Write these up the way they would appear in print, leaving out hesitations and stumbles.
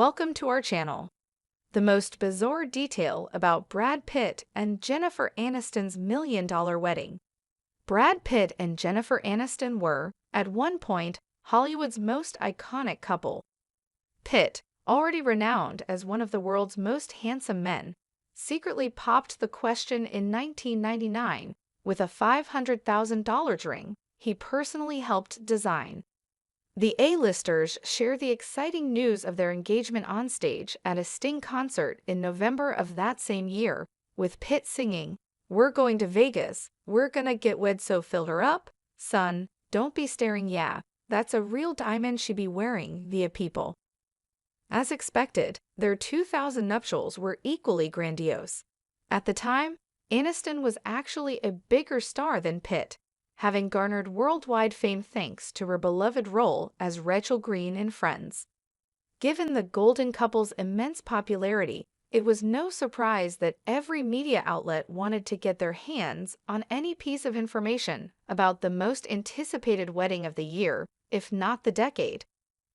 Welcome to our channel. The most bizarre detail about Brad Pitt and Jennifer Aniston's million-dollar wedding. Brad Pitt and Jennifer Aniston were, at one point, Hollywood's most iconic couple. Pitt, already renowned as one of the world's most handsome men, secretly popped the question in 1999 with a $500,000 ring he personally helped design. The A-listers share the exciting news of their engagement on stage at a Sting concert in November of that same year, with Pitt singing, "We're going to Vegas, we're gonna get wed, so fill her up, son, don't be staring, yeah, that's a real diamond she be wearing," via People. As expected, their 2000 nuptials were equally grandiose. At the time, Aniston was actually a bigger star than Pitt, having garnered worldwide fame thanks to her beloved role as Rachel Green in Friends. Given the golden couple's immense popularity, it was no surprise that every media outlet wanted to get their hands on any piece of information about the most anticipated wedding of the year, if not the decade.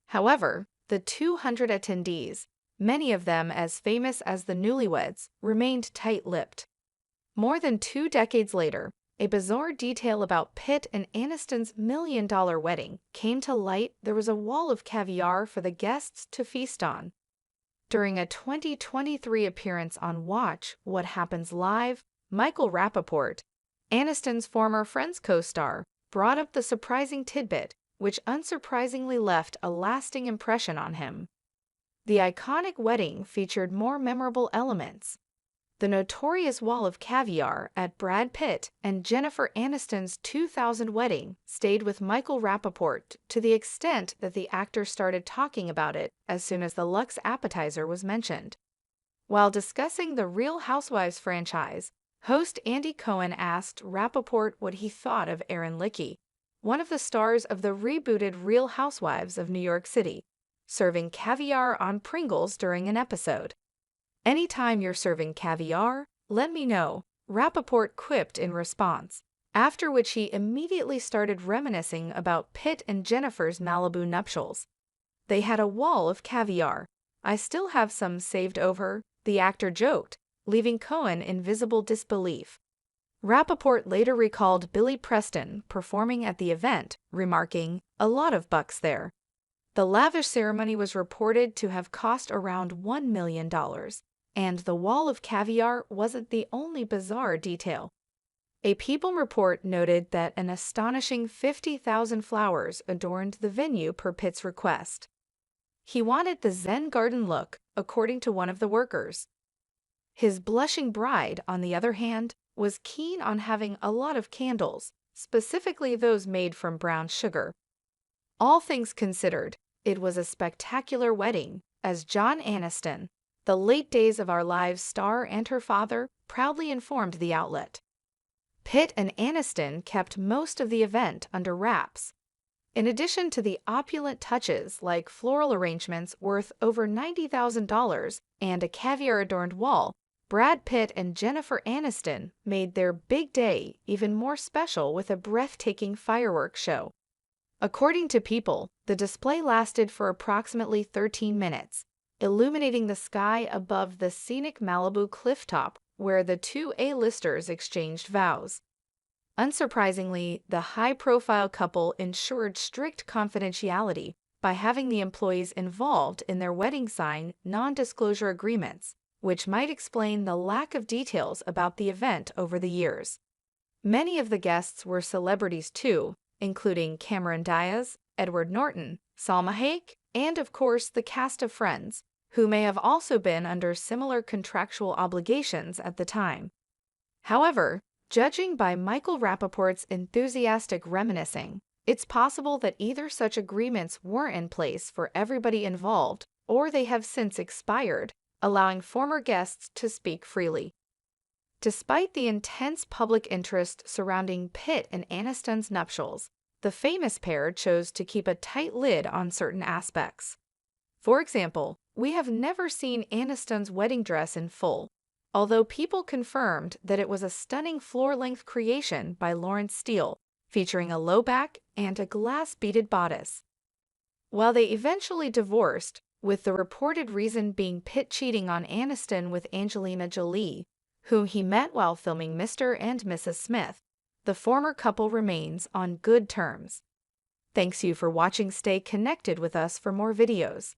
However, the 200 attendees, many of them as famous as the newlyweds, remained tight-lipped. More than 2 decades later, a bizarre detail about Pitt and Aniston's million-dollar wedding came to light. There was a wall of caviar for the guests to feast on. During a 2023 appearance on Watch What Happens Live, Michael Rapaport, Aniston's former Friends co-star, brought up the surprising tidbit, which unsurprisingly left a lasting impression on him. The iconic wedding featured more memorable elements. The notorious wall of caviar at Brad Pitt and Jennifer Aniston's 2000 wedding stayed with Michael Rapaport to the extent that the actor started talking about it as soon as the luxe appetizer was mentioned. While discussing the Real Housewives franchise, host Andy Cohen asked Rapaport what he thought of Erin Licki, one of the stars of the rebooted Real Housewives of New York City, serving caviar on Pringles during an episode. "Anytime you're serving caviar, let me know," Rapaport quipped in response, after which he immediately started reminiscing about Pitt and Jennifer's Malibu nuptials. "They had a wall of caviar. I still have some saved over," the actor joked, leaving Cohen in visible disbelief. Rapaport later recalled Billy Preston performing at the event, remarking, "A lot of bucks there." The lavish ceremony was reported to have cost around $1 million. And the wall of caviar wasn't the only bizarre detail. A People report noted that an astonishing 50,000 flowers adorned the venue per Pitt's request. He wanted the Zen garden look, according to one of the workers. His blushing bride, on the other hand, was keen on having a lot of candles, specifically those made from brown sugar. All things considered, it was a spectacular wedding, as John Aniston, the Late Days of Our Lives star, and her father proudly informed the outlet. Pitt and Aniston kept most of the event under wraps. In addition to the opulent touches like floral arrangements worth over $90,000 and a caviar-adorned wall, Brad Pitt and Jennifer Aniston made their big day even more special with a breathtaking fireworks show. According to People, the display lasted for approximately 13 minutes. Illuminating the sky above the scenic Malibu clifftop where the two A-listers exchanged vows. Unsurprisingly, the high-profile couple ensured strict confidentiality by having the employees involved in their wedding sign non-disclosure agreements, which might explain the lack of details about the event over the years. Many of the guests were celebrities too, including Cameron Diaz, Edward Norton, Salma Hayek, and of course the cast of Friends, who may have also been under similar contractual obligations at the time. However, judging by Michael Rapaport's enthusiastic reminiscing, it's possible that either such agreements weren't in place for everybody involved, or they have since expired, allowing former guests to speak freely. Despite the intense public interest surrounding Pitt and Aniston's nuptials, the famous pair chose to keep a tight lid on certain aspects. For example, we have never seen Aniston's wedding dress in full, although People confirmed that it was a stunning floor-length creation by Lawrence Steele, featuring a low back and a glass-beaded bodice. While they eventually divorced, with the reported reason being Pitt cheating on Aniston with Angelina Jolie, whom he met while filming Mr. and Mrs. Smith. The former couple remains on good terms. Thanks you for watching. Stay connected with us for more videos.